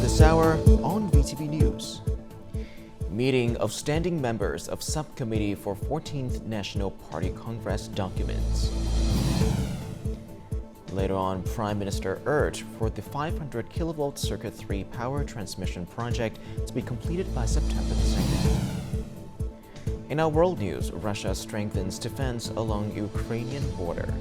this hour on VTV News. Meeting of standing members of Subcommittee for 14th National Party Congress documents. Later on, Prime Minister urged for the 500 kilovolt Circuit 3 power transmission project to be completed by September the 2nd. In our world news, Russia strengthens defense along Ukrainian border.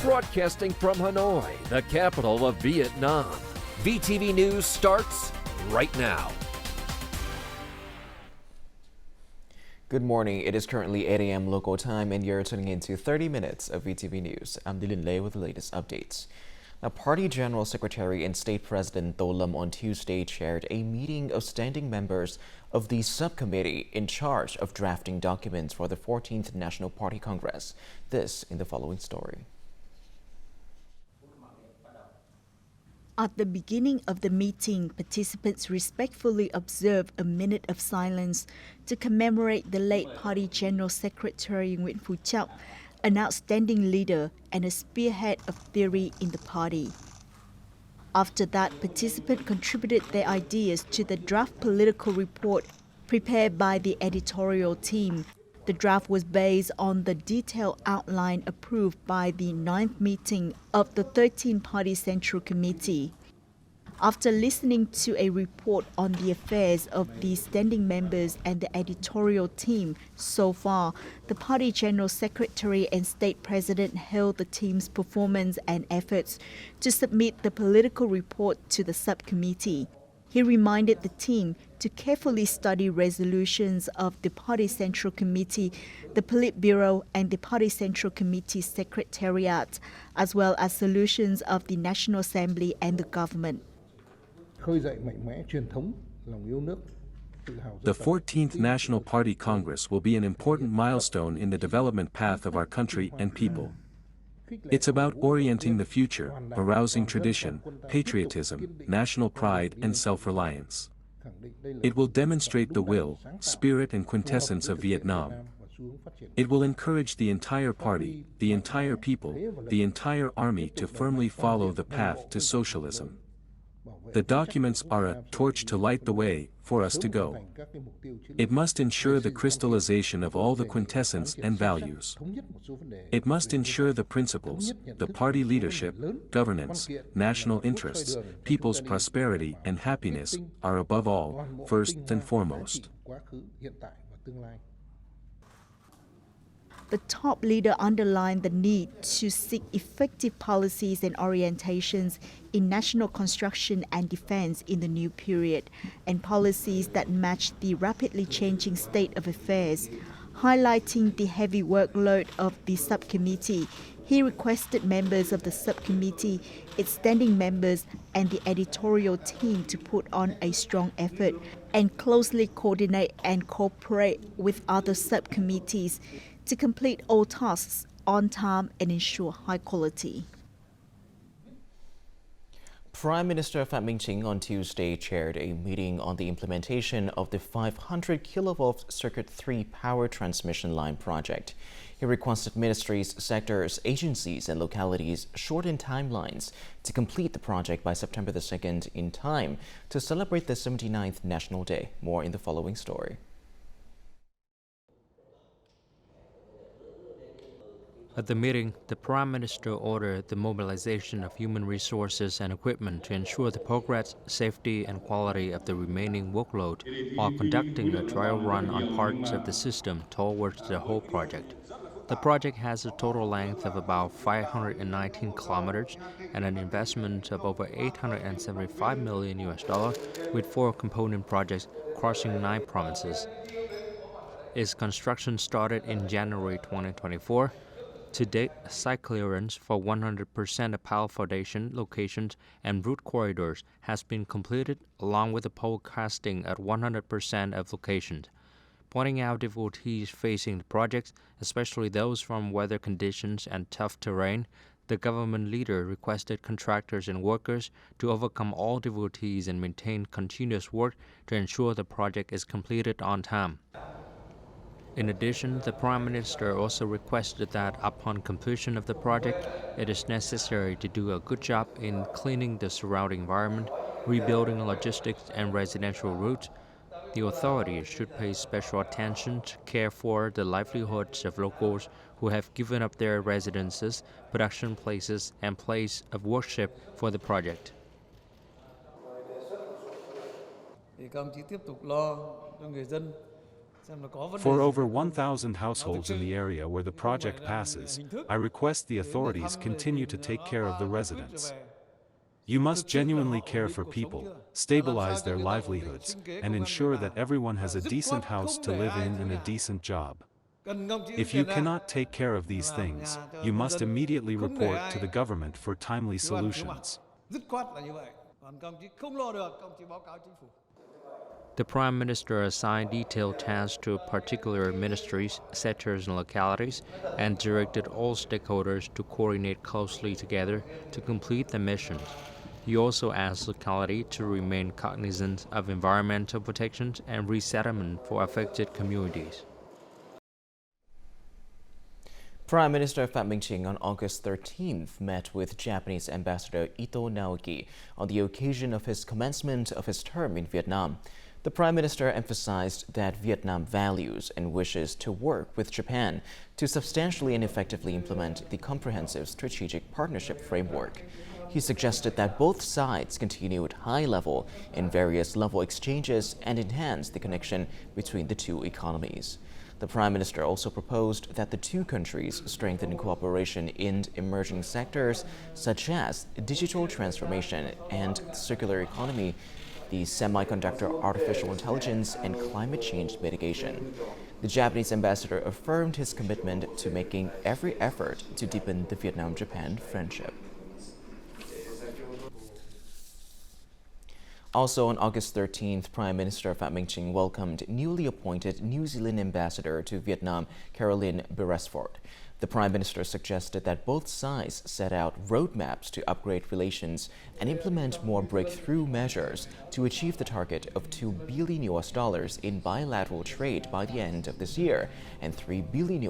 Broadcasting from Hanoi, the capital of Vietnam. VTV News starts right now. Good morning. It is currently 8 a.m. local time and you're tuning into 30 minutes of VTV News. I'm Dylan Lei with the latest updates. Now, Party General Secretary and State President Tô Lâm on Tuesday chaired a meeting of standing members of the subcommittee in charge of drafting documents for the 14th National Party Congress. This in the following story. At the beginning of the meeting, participants respectfully observed a minute of silence to commemorate the late Party General Secretary Nguyễn Phú Trọng, an outstanding leader and a spearhead of theory in the party. After that, participants contributed their ideas to the draft political report prepared by the editorial team. The draft was based on the detailed outline approved by the 9th meeting of the 13-party Central Committee. After listening to a report on the affairs of the standing members and the editorial team so far, the Party General Secretary and State President hailed the team's performance and efforts to submit the political report to the subcommittee. He reminded the team to carefully study resolutions of the Party Central Committee, the Politburo, and the Party Central Committee Secretariat, as well as solutions of the National Assembly and the government. The 14th National Party Congress will be an important milestone in the development path of our country and people. It's about orienting the future, arousing tradition, patriotism, national pride, and self-reliance. It will demonstrate the will, spirit, and quintessence of Vietnam. It will encourage the entire party, the entire people, the entire army to firmly follow the path to socialism. The documents are a torch to light the way for us to go. It must ensure the crystallization of all the quintessence and values. It must ensure the principles, the party leadership, governance, national interests, people's prosperity and happiness are above all, first and foremost. The top leader underlined the need to seek effective policies and orientations in national construction and defense in the new period, and policies that match the rapidly changing state of affairs. Highlighting the heavy workload of the subcommittee, he requested members of the subcommittee, its standing members, and the editorial team to put on a strong effort and closely coordinate and cooperate with other subcommittees to complete all tasks on time and ensure high quality. Prime Minister Phạm Minh Chính on Tuesday chaired a meeting on the implementation of the 500 kilovolt Circuit 3 power transmission line project. He requested ministries, sectors, agencies, and localities shorten timelines to complete the project by September the 2nd in time to celebrate the 79th National Day. More in the following story. At the meeting, the Prime Minister ordered the mobilization of human resources and equipment to ensure the progress, safety, and quality of the remaining workload while conducting a trial run on parts of the system towards the whole project. The project has a total length of about 519 kilometers and an investment of over $875 million with 4 component projects crossing 9 provinces. Its construction started in January 2024. To date, site clearance for 100% of pile foundation locations and route corridors has been completed, along with the pole casting at 100% of locations. Pointing out difficulties facing the projects, especially those from weather conditions and tough terrain, The government leader requested contractors and workers to overcome all difficulties and maintain continuous work to ensure the project is completed on time. In addition, the Prime Minister also requested that upon completion of the project, it is necessary to do a good job in cleaning the surrounding environment, rebuilding logistics and residential routes. The authorities should pay special attention to care for the livelihoods of locals who have given up their residences, production places, and place of worship for the project. For over 1,000 households in the area where the project passes, I request the authorities continue to take care of the residents. You must genuinely care for people, stabilize their livelihoods, and ensure that everyone has a decent house to live in and a decent job. If you cannot take care of these things, you must immediately report to the government for timely solutions. The Prime Minister assigned detailed tasks to particular ministries, sectors, and localities, and directed all stakeholders to coordinate closely together to complete the mission. He also asked locality to remain cognizant of environmental protection and resettlement for affected communities. Prime Minister Phạm Minh Chính on August 13th met with Japanese Ambassador Ito Naoki on the occasion of his commencement of his term in Vietnam. The Prime Minister emphasized that Vietnam values and wishes to work with Japan to substantially and effectively implement the comprehensive strategic partnership framework. He suggested that both sides continue at high-level and various-level exchanges and enhance the connection between the two economies. The Prime Minister also proposed that the two countries strengthen cooperation in emerging sectors such as digital transformation and circular economy, the semiconductor, artificial intelligence, and climate change mitigation. The Japanese ambassador affirmed his commitment to making every effort to deepen the Vietnam-Japan friendship. Also on August 13th, Prime Minister Phạm Minh Chính welcomed newly appointed New Zealand ambassador to Vietnam, Caroline Beresford. The Prime Minister suggested that both sides set out roadmaps to upgrade relations and implement more breakthrough measures to achieve the target of $2 billion in bilateral trade by the end of this year and $3 billion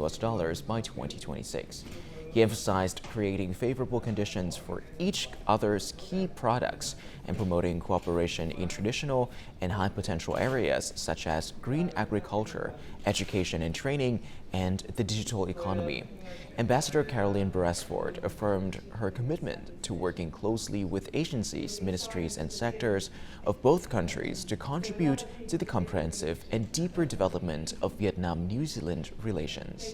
by 2026. He emphasized creating favorable conditions for each other's key products and promoting cooperation in traditional and high-potential areas such as green agriculture, education and training, and the digital economy. Ambassador Caroline Beresford affirmed her commitment to working closely with agencies, ministries, and sectors of both countries to contribute to the comprehensive and deeper development of Vietnam-New Zealand relations.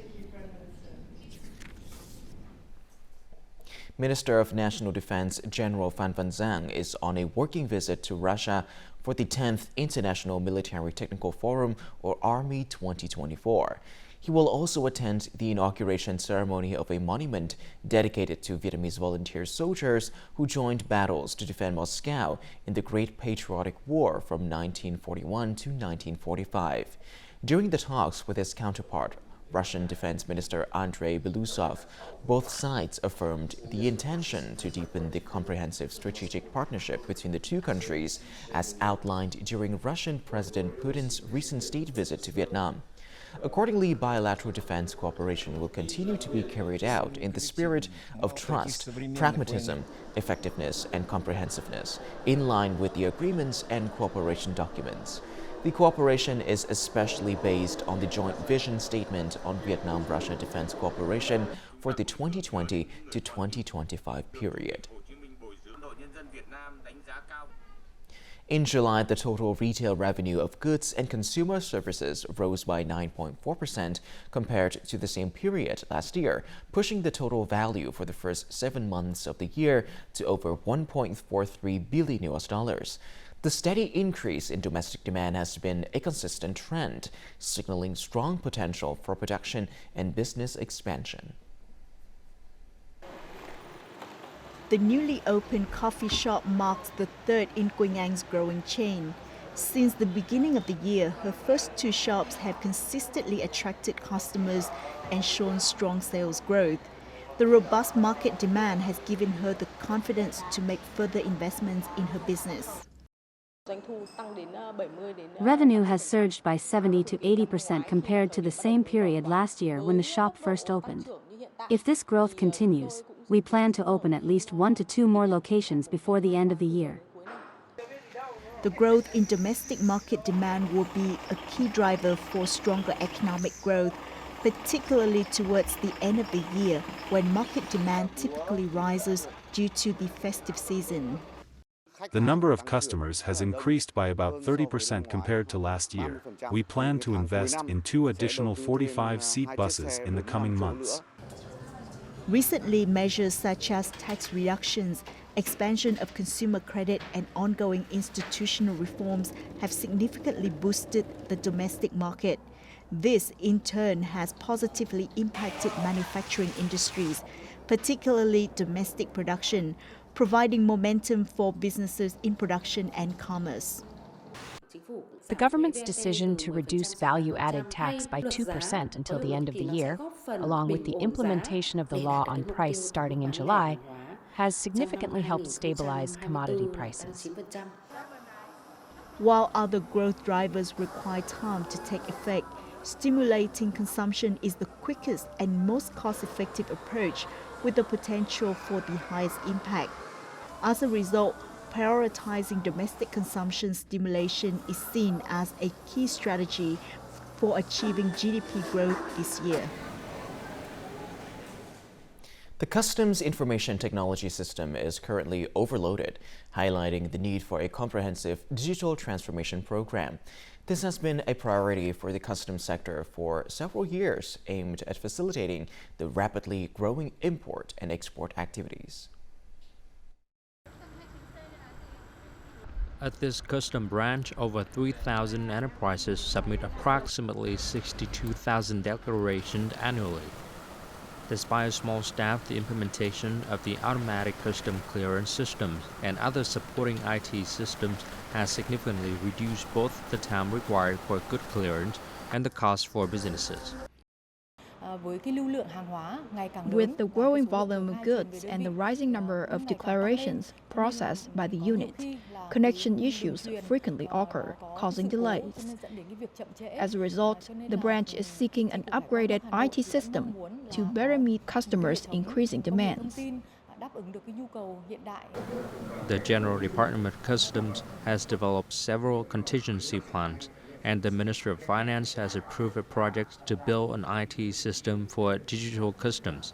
Minister of National Defense General Phan Van Giang is on a working visit to Russia for the 10th International Military Technical Forum, or Army 2024. He will also attend the inauguration ceremony of a monument dedicated to Vietnamese volunteer soldiers who joined battles to defend Moscow in the Great Patriotic War from 1941 to 1945. During the talks with his counterpart, Russian Defense Minister Andrei Belousov, both sides affirmed the intention to deepen the comprehensive strategic partnership between the two countries as outlined during Russian President Putin's recent state visit to Vietnam. Accordingly, bilateral defense cooperation will continue to be carried out in the spirit of trust, pragmatism, effectiveness, and comprehensiveness, in line with the agreements and cooperation documents. The cooperation is especially based on the joint vision statement on Vietnam-Russia defense cooperation for the 2020 to 2025 period. In July, the total retail revenue of goods and consumer services rose by 9.4% compared to the same period last year, pushing the total value for the first 7 months of the year to over $1.43 billion. The steady increase in domestic demand has been a consistent trend, signaling strong potential for production and business expansion. The newly opened coffee shop marks the third in Quy Nhon's growing chain. Since the beginning of the year, her first two shops have consistently attracted customers and shown strong sales growth. The robust market demand has given her the confidence to make further investments in her business. Revenue has surged by 70 to 80% compared to the same period last year when the shop first opened. If this growth continues, we plan to open at least 1 to 2 more locations before the end of the year. The growth in domestic market demand will be a key driver for stronger economic growth, particularly towards the end of the year when market demand typically rises due to the festive season. The number of customers has increased by about 30% compared to last year. We plan to invest in 2 additional 45-seat buses in the coming months. Recently, measures such as tax reductions, expansion of consumer credit, and ongoing institutional reforms have significantly boosted the domestic market. This, in turn, has positively impacted manufacturing industries, particularly domestic production, providing momentum for businesses in production and commerce. The government's decision to reduce value-added tax by 2% until the end of the year, along with the implementation of the law on price starting in July, has significantly helped stabilize commodity prices. While other growth drivers require time to take effect, stimulating consumption is the quickest and most cost-effective approach with the potential for the highest impact. As a result, prioritizing domestic consumption stimulation is seen as a key strategy for achieving GDP growth this year. The Customs Information Technology System is currently overloaded, highlighting the need for a comprehensive digital transformation program. This has been a priority for the customs sector for several years, aimed at facilitating the rapidly growing import and export activities. At this custom branch, over 3,000 enterprises submit approximately 62,000 declarations annually. Despite a small staff, the implementation of the automatic custom clearance systems and other supporting IT systems has significantly reduced both the time required for good clearance and the cost for businesses. With the growing volume of goods and the rising number of declarations processed by the unit, connection issues frequently occur, causing delays. As a result, the branch is seeking an upgraded IT system to better meet customers' increasing demands. The General Department of Customs has developed several contingency plans, and the Ministry of Finance has approved a project to build an IT system for digital customs.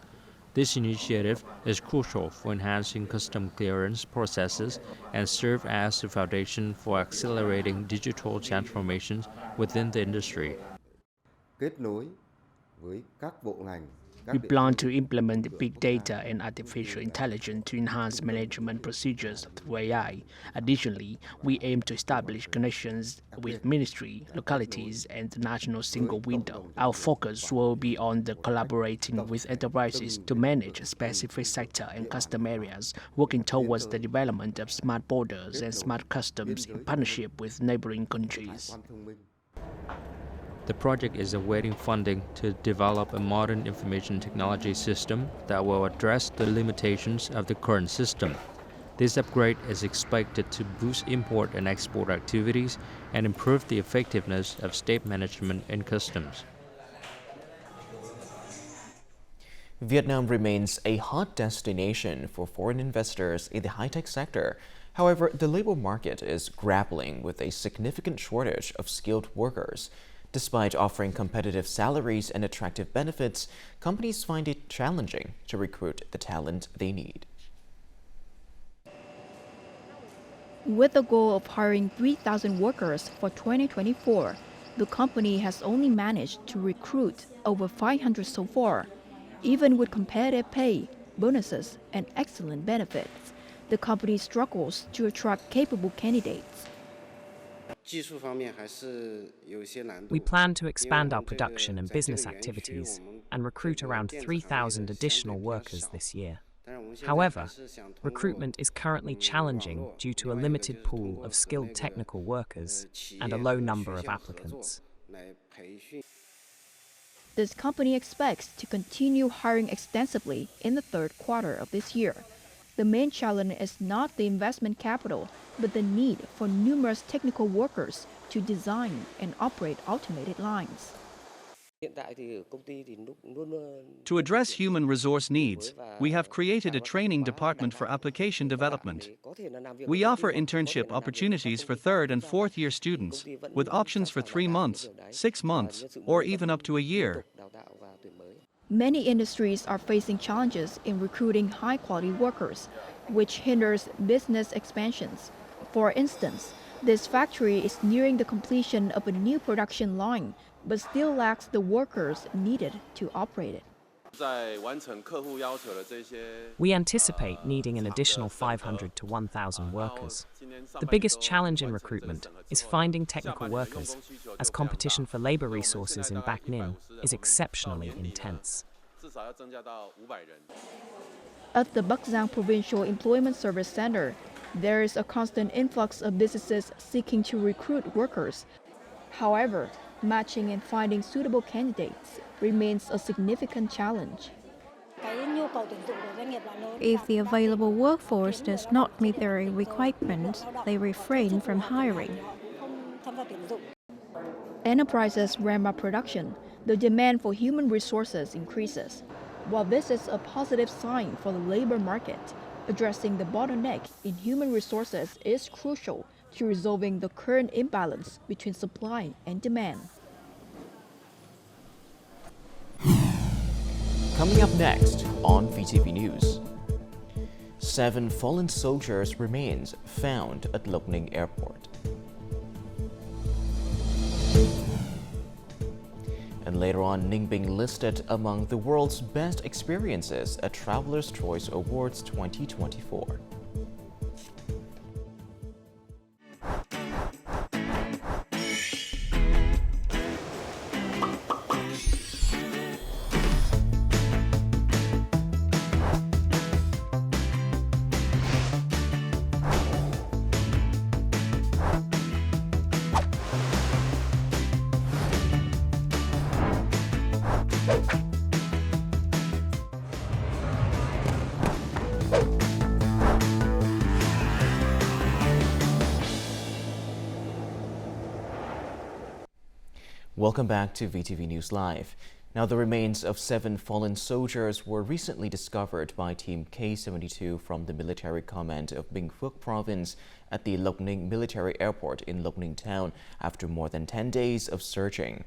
This initiative is crucial for enhancing custom clearance processes and serve as the foundation for accelerating digital transformations within the industry. We plan to implement big data and artificial intelligence to enhance management procedures through AI. Additionally, we aim to establish connections with ministry, localities, and the national single window. Our focus will be on the collaborating with enterprises to manage specific sector and custom areas, working towards the development of smart borders and smart customs in partnership with neighboring countries. The project is awaiting funding to develop a modern information technology system that will address the limitations of the current system. This upgrade is expected to boost import and export activities and improve the effectiveness of state management and customs. Vietnam remains a hot destination for foreign investors in the high-tech sector. However, the labor market is grappling with a significant shortage of skilled workers. Despite offering competitive salaries and attractive benefits, companies find it challenging to recruit the talent they need. With the goal of hiring 3,000 workers for 2024, the company has only managed to recruit over 500 so far. Even with competitive pay, bonuses, and excellent benefits, the company struggles to attract capable candidates. We plan to expand our production and business activities and recruit around 3,000 additional workers this year. However, recruitment is currently challenging due to a limited pool of skilled technical workers and a low number of applicants. This company expects to continue hiring extensively in the third quarter of this year. The main challenge is not the investment capital, but the need for numerous technical workers to design and operate automated lines. To address human resource needs, we have created a training department for application development. We offer internship opportunities for third and fourth year students, with options for 3 months, 6 months, or even up to a year. Many industries are facing challenges in recruiting high-quality workers, which hinders business expansions. For instance, this factory is nearing the completion of a new production line, but still lacks the workers needed to operate it. We anticipate needing an additional 500 to 1,000 workers. The biggest challenge in recruitment is finding technical workers, as competition for labor resources in Loc Ninh is exceptionally intense. At the Bắc Provincial Employment Service Center, there is a constant influx of businesses seeking to recruit workers. However, matching and finding suitable candidates remains a significant challenge. If the available workforce does not meet their requirements, they refrain from hiring. Enterprises ramp up production, the demand for human resources increases. While this is a positive sign for the labor market, addressing the bottleneck in human resources is crucial to resolving the current imbalance between supply and demand. Coming up next on VTV News. 7 fallen soldiers' remains found at Loc Ninh Airport. And later on, Ninh being listed among the world's best experiences at Traveler's Choice Awards 2024. Welcome back to VTV News Live. Now, the remains of 7 fallen soldiers were recently discovered by Team K-72 from the military command of Binh Phuoc province at the Loc Ninh military airport in Loc Ninh town after more than 10 days of searching.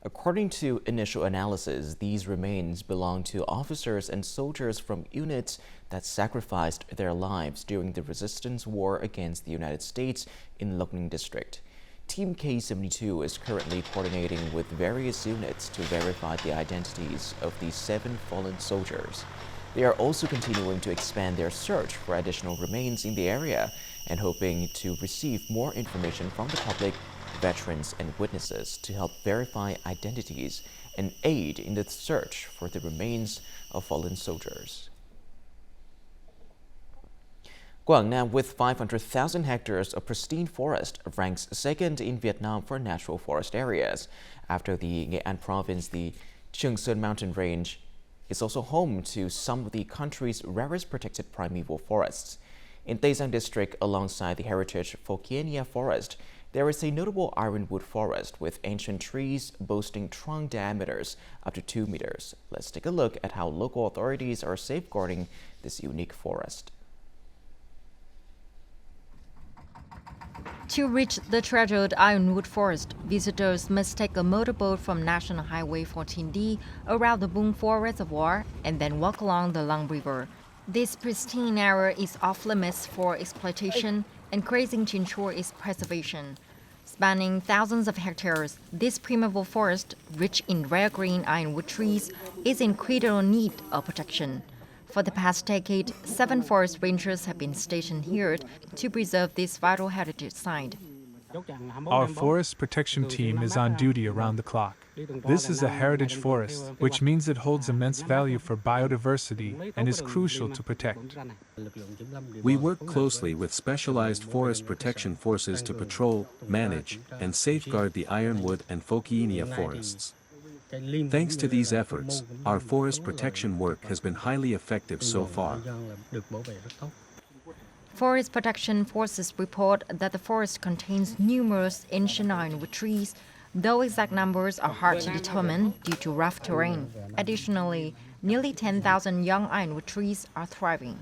According to initial analysis, these remains belong to officers and soldiers from units that sacrificed their lives during the resistance war against the United States in Loc Ninh district. Team K-72 is currently coordinating with various units to verify the identities of these 7 fallen soldiers. They are also continuing to expand their search for additional remains in the area and hoping to receive more information from the public, veterans, and witnesses to help verify identities and aid in the search for the remains of fallen soldiers. Quảng Nam, with 500,000 hectares of pristine forest, ranks second in Vietnam for natural forest areas. After the Nghệ An province, the Trường Sơn mountain range is also home to some of the country's rarest protected primeval forests. In Tây Giang district, alongside the heritage Phie forest, there is a notable ironwood forest with ancient trees boasting trunk diameters up to 2 meters. Let's take a look at how local authorities are safeguarding this unique forest. To reach the treasured ironwood forest, visitors must take a motorboat from National Highway 14D around the Bung Pho Reservoir and then walk along the Long River. This pristine area is off-limits for exploitation and grazing to ensure its preservation. Spanning thousands of hectares, this primeval forest, rich in rare green ironwood trees, is in critical need of protection. For the past decade, 7 forest rangers have been stationed here to preserve this vital heritage site. Our forest protection team is on duty around the clock. This is a heritage forest, which means it holds immense value for biodiversity and is crucial to protect. We work closely with specialized forest protection forces to patrol, manage, and safeguard the ironwood and Phie forests. Thanks to these efforts, our forest protection work has been highly effective so far. Forest protection forces report that the forest contains numerous ancient ironwood trees, though exact numbers are hard to determine due to rough terrain. Additionally, nearly 10,000 young ironwood trees are thriving.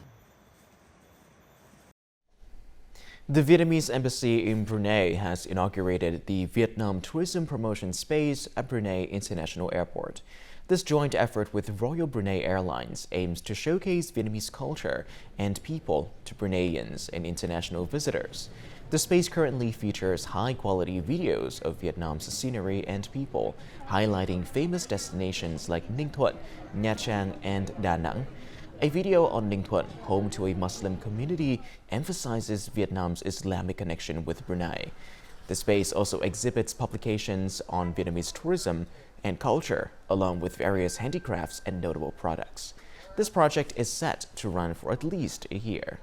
The Vietnamese embassy in Brunei has inaugurated the Vietnam Tourism Promotion Space at Brunei International Airport. This joint effort with Royal Brunei Airlines aims to showcase Vietnamese culture and people to Bruneians and international visitors. The space currently features high-quality videos of Vietnam's scenery and people, highlighting famous destinations like Ninh Thuận, Nha Trang, and Da Nang. A video on Ninh Thuận, home to a Muslim community, emphasizes Vietnam's Islamic connection with Brunei. The space also exhibits publications on Vietnamese tourism and culture, along with various handicrafts and notable products. This project is set to run for at least a year.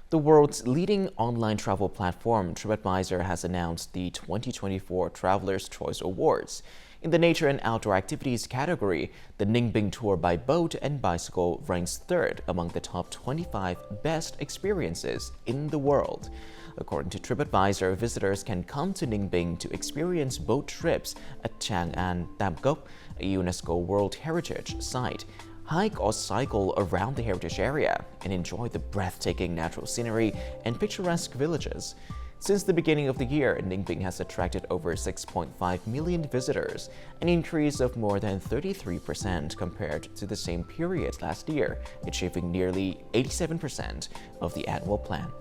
The world's leading online travel platform, TripAdvisor, has announced the 2024 Traveler's Choice Awards. In the nature and outdoor activities category, the Ninh Binh tour by boat and bicycle ranks third among the top 25 best experiences in the world. According to TripAdvisor, visitors can come to Ninh Binh to experience boat trips at Chang An Tam Cốc, a UNESCO World Heritage Site, hike or cycle around the heritage area, and enjoy the breathtaking natural scenery and picturesque villages. Since the beginning of the year, Ninh Binh has attracted over 6.5 million visitors, an increase of more than 33% compared to the same period last year, achieving nearly 87% of the annual plan.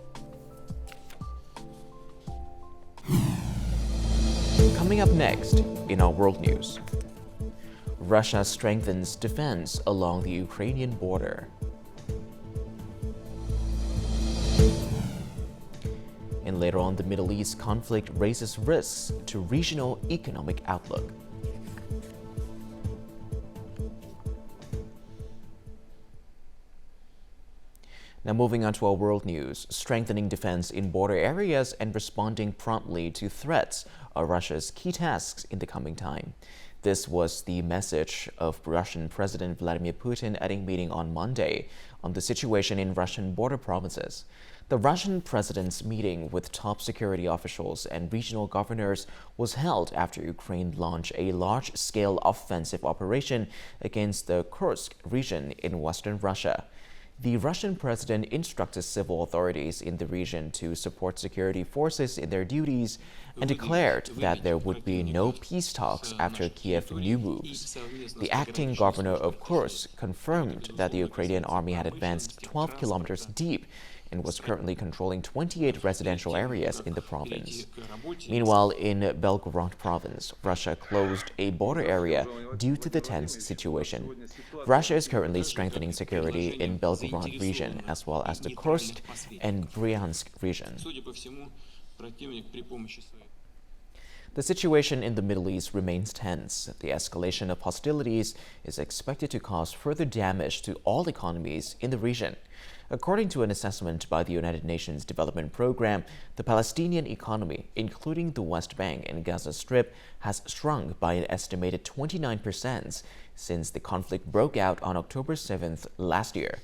Coming up next in our world news, Russia strengthens defense along the Ukrainian border. And later on, the Middle East conflict raises risks to regional economic outlook. Now moving on to our world news, strengthening defense in border areas and responding promptly to threats are Russia's key tasks in the coming time. This was the message of Russian President Vladimir Putin at a meeting on Monday on the situation in Russian border provinces. The Russian president's meeting with top security officials and regional governors was held after Ukraine launched a large-scale offensive operation against the Kursk region in western Russia. The Russian president instructed civil authorities in the region to support security forces in their duties and declared that there would be no peace talks after Kiev's new moves. The acting governor of Kursk confirmed that the Ukrainian army had advanced 12 kilometers deep and was currently controlling 28 residential areas in the province. Meanwhile, in Belgorod province, Russia closed a border area due to the tense situation. Russia is currently strengthening security in Belgorod region as well as the Kursk and Bryansk region. The situation in the Middle East remains tense. The escalation of hostilities is expected to cause further damage to all economies in the region. According to an assessment by the United Nations Development Programme, the Palestinian economy, including the West Bank and Gaza Strip, has shrunk by an estimated 29% since the conflict broke out on October 7th last year.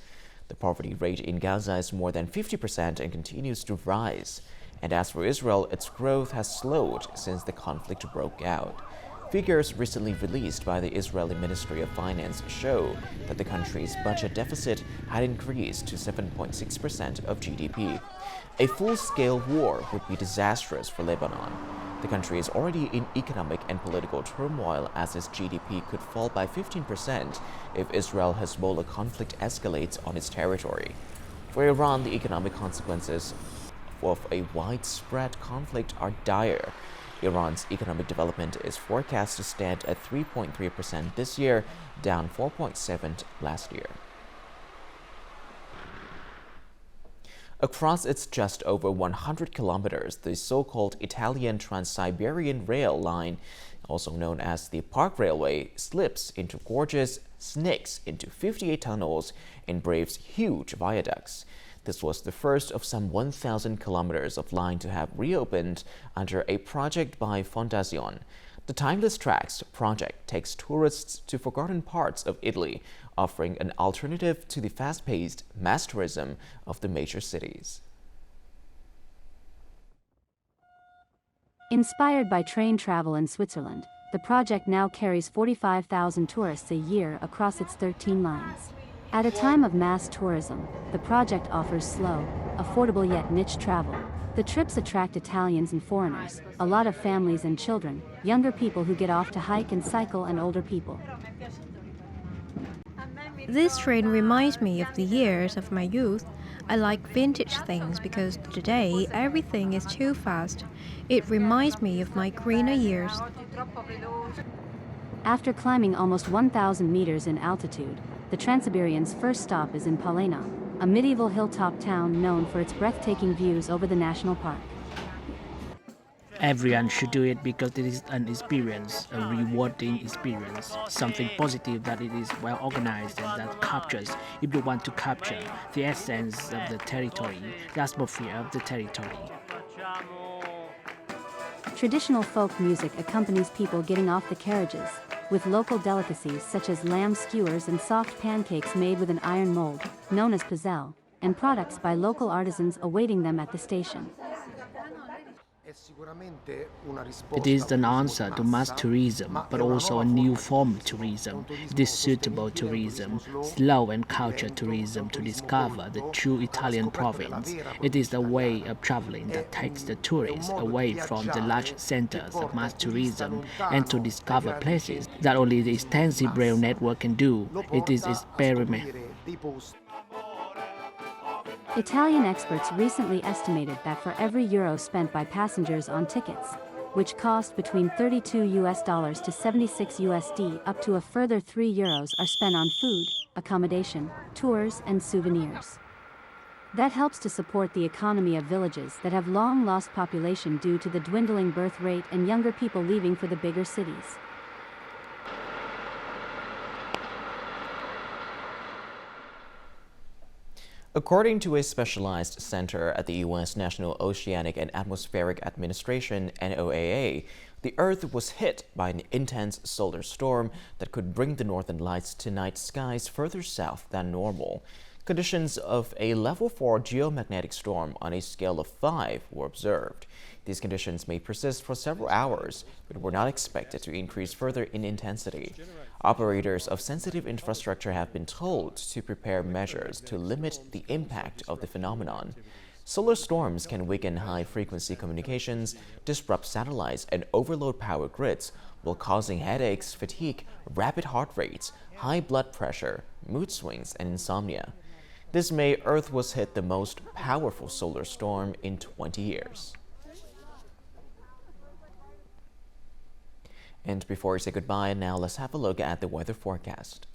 The poverty rate in Gaza is more than 50% and continues to rise. And as for Israel, its growth has slowed since the conflict broke out. Figures recently released by the Israeli Ministry of Finance show that the country's budget deficit had increased to 7.6% of GDP. A full-scale war would be disastrous for Lebanon. The country is already in economic and political turmoil as its GDP could fall by 15% if Israel-Hezbollah conflict escalates on its territory. For Iran, the economic consequences of a widespread conflict are dire. Iran's economic development is forecast to stand at 3.3% this year, down 4.7% last year. Across its just over 100 kilometers, the so-called Italian Trans-Siberian Rail line, also known as the Park Railway, slips into gorges, snakes into 58 tunnels, and braves huge viaducts. This was the first of some 1,000 kilometers of line to have reopened under a project by Fondazione. The Timeless Tracks project takes tourists to forgotten parts of Italy, offering an alternative to the fast-paced mass tourism of the major cities. Inspired by train travel in Switzerland, the project now carries 45,000 tourists a year across its 13 lines. At a time of mass tourism, the project offers slow, affordable yet niche travel. The trips attract Italians and foreigners, a lot of families and children, younger people who get off to hike and cycle, and older people. This train reminds me of the years of my youth. I like vintage things because today everything is too fast. It reminds me of my greener years. After climbing almost 1,000 meters in altitude, the Trans-Siberian's first stop is in Palena, a medieval hilltop town known for its breathtaking views over the national park. Everyone should do it because it is an experience, a rewarding experience, something positive that it is well organized and that captures, if you want to capture, the essence of the territory, the atmosphere of the territory. Traditional folk music accompanies people getting off the carriages, with local delicacies such as lamb skewers and soft pancakes made with an iron mold, known as pizzelle, and products by local artisans awaiting them at the station. It is an answer to mass tourism, but also a new form of tourism. It is suitable tourism, slow and cultured tourism to discover the true Italian province. It is a way of traveling that takes the tourists away from the large centers of mass tourism and to discover places that only the extensive rail network can do. It is experiment. Italian experts recently estimated that for every euro spent by passengers on tickets, which cost between $32 to 76 USD, up to a further €3 are spent on food, accommodation, tours, and souvenirs. That helps to support the economy of villages that have long lost population due to the dwindling birth rate and younger people leaving for the bigger cities. According to a specialized center at the U.S. National Oceanic and Atmospheric Administration, NOAA, the Earth was hit by an intense solar storm that could bring the northern lights to night skies further south than normal. Conditions of a level 4 geomagnetic storm on a scale of 5 were observed. These conditions may persist for several hours, but were not expected to increase further in intensity. Operators of sensitive infrastructure have been told to prepare measures to limit the impact of the phenomenon. Solar storms can weaken high-frequency communications, disrupt satellites, and overload power grids, while causing headaches, fatigue, rapid heart rates, high blood pressure, mood swings, and insomnia. This May, Earth was hit the most powerful solar storm in 20 years. And before we say goodbye, now let's have a look at the weather forecast.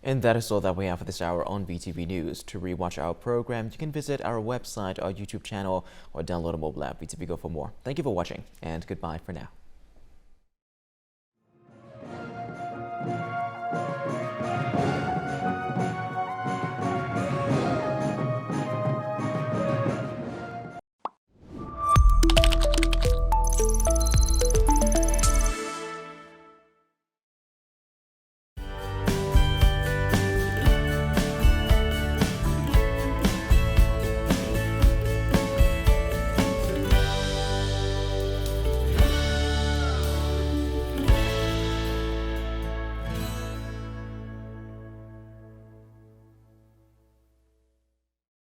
And that is all that we have for this hour on VTV News. To rewatch our program, you can visit our website, our YouTube channel, or download a mobile app, VTVgo, for more. Thank you for watching, and goodbye for now.